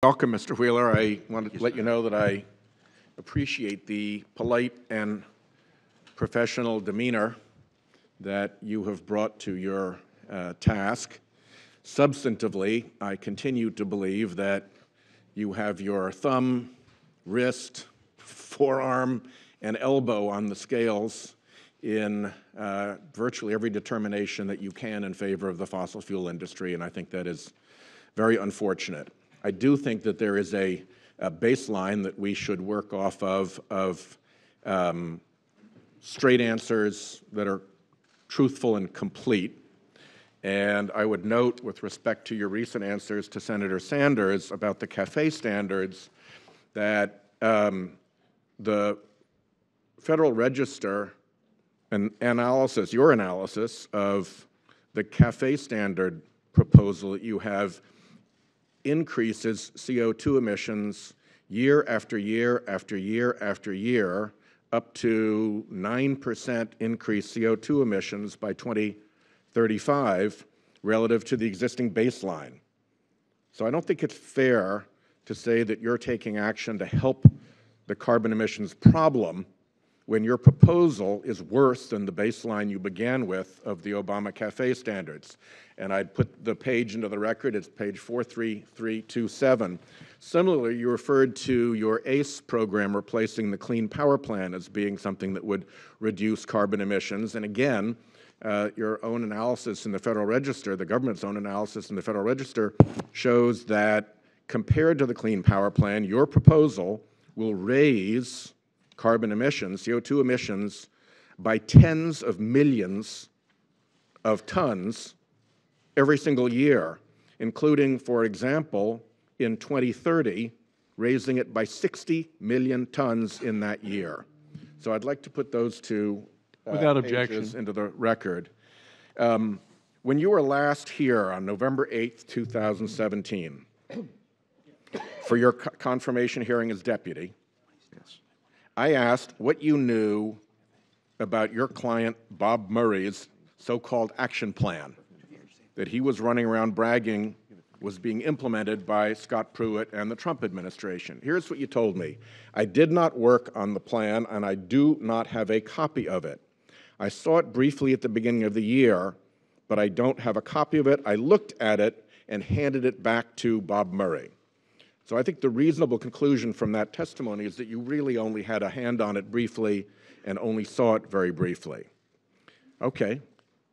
Welcome, Mr. Wheeler. I wanted to let you know that I appreciate the polite and professional demeanor that you have brought to your task. Substantively, I continue to believe that you have your thumb, wrist, forearm, and elbow on the scales in virtually every determination that you can in favor of the fossil fuel industry, and I think that is very unfortunate. I do think that there is a baseline that we should work off of straight answers that are truthful and complete. And I would note, with respect to your recent answers to Senator Sanders about the CAFE standards, that the Federal Register analysis, your analysis of the CAFE standard proposal that you have, increases CO2 emissions year after year after year after year, up to 9% increased CO2 emissions by 2035 relative to the existing baseline. So I don't think it's fair to say that you're taking action to help the carbon emissions problem when your proposal is worse than the baseline you began with of the Obama CAFE standards. And I'd put the page into the record. It's page 43327. Similarly, you referred to your ACE program replacing the Clean Power Plan as being something that would reduce carbon emissions. And again, your own analysis in the Federal Register, the government's own analysis in the Federal Register, shows that compared to the Clean Power Plan, your proposal will raise carbon emissions, CO2 emissions, by tens of millions of tons every single year, including, for example, in 2030, raising it by 60 million tons in that year. So I'd like to put those two Without pages objection. into the record. When you were last here on November 8th, 2017, for your confirmation hearing as deputy, I asked what you knew about your client Bob Murray's so-called action plan that he was running around bragging was being implemented by Scott Pruitt and the Trump administration. Here's what you told me. I did not work on the plan, and I do not have a copy of it. I saw it briefly at the beginning of the year, but I don't have a copy of it. I looked at it and handed it back to Bob Murray. So I think the reasonable conclusion from that testimony is that you really only had a hand on it briefly and only saw it very briefly. Okay,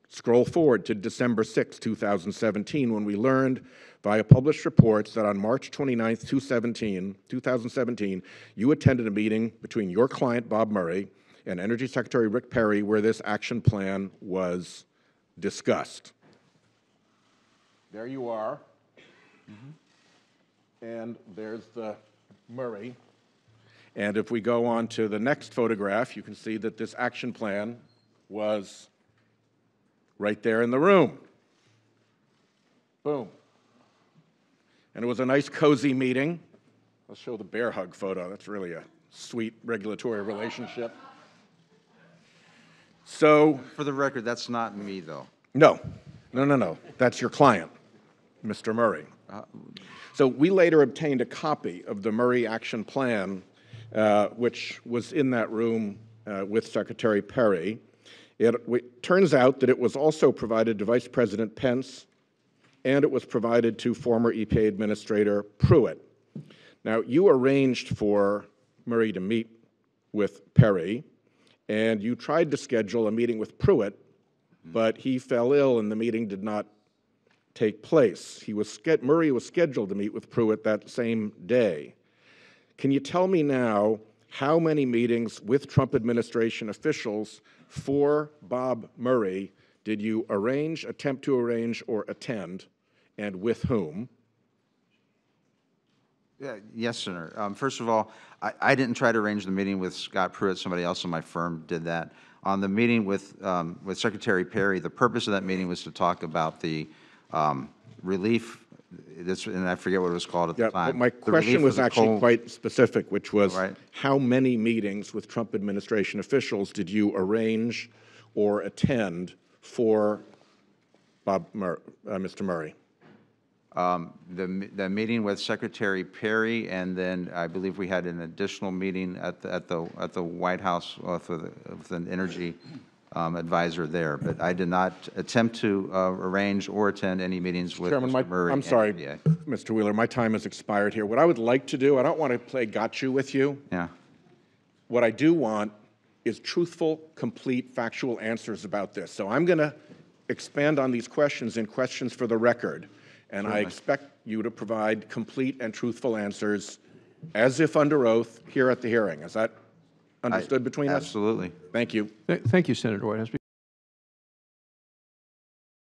scroll forward to December 6, 2017, when we learned via published reports that on March 29, 2017, you attended a meeting between your client, Bob Murray, and Energy Secretary Rick Perry, where this action plan was discussed. There you are. And there's the Murray. And if we go on to the next photograph, you can see that this action plan was right there in the room. Boom. And it was a nice, cozy meeting. I'll show the bear hug photo. That's really a sweet regulatory relationship. So, for the record, that's not me, though. No. That's your client, Mr. Murray. So we later obtained a copy of the Murray Action Plan, which was in that room with Secretary Perry. It turns out that it was also provided to Vice President Pence, and it was provided to former EPA Administrator Pruitt. Now, you arranged for Murray to meet with Perry, and you tried to schedule a meeting with Pruitt, but he fell ill and the meeting did not take place. Murray was scheduled to meet with Pruitt that same day. Can you tell me now how many meetings with Trump administration officials for Bob Murray did you arrange, attempt to arrange, or attend, and with whom? Yes, Senator. First of all, I didn't try to arrange the meeting with Scott Pruitt. Somebody else in my firm did that. On the meeting with Secretary Perry, the purpose of that meeting was to talk about the relief, and I forget what it was called at the time. But my question was actually quite specific, which was how many meetings with Trump administration officials did you arrange or attend for Mr. Murray? The meeting with Secretary Perry, and then I believe we had an additional meeting at the White House with an energy advisor there. But I did not attempt to arrange or attend any meetings with Chairman, Mr. Murray. I'm sorry, and EPA. Mr. Wheeler, my time has expired here. What I would like to do, I don't want to play gotcha with you. Yeah. What I do want is truthful, complete, factual answers about this. So I'm going to expand on these questions in questions for the record, and I expect you to provide complete and truthful answers as if under oath here at the hearing. Is that understood between us? Absolutely. Thank you. Thank you, Senator Whitehouse.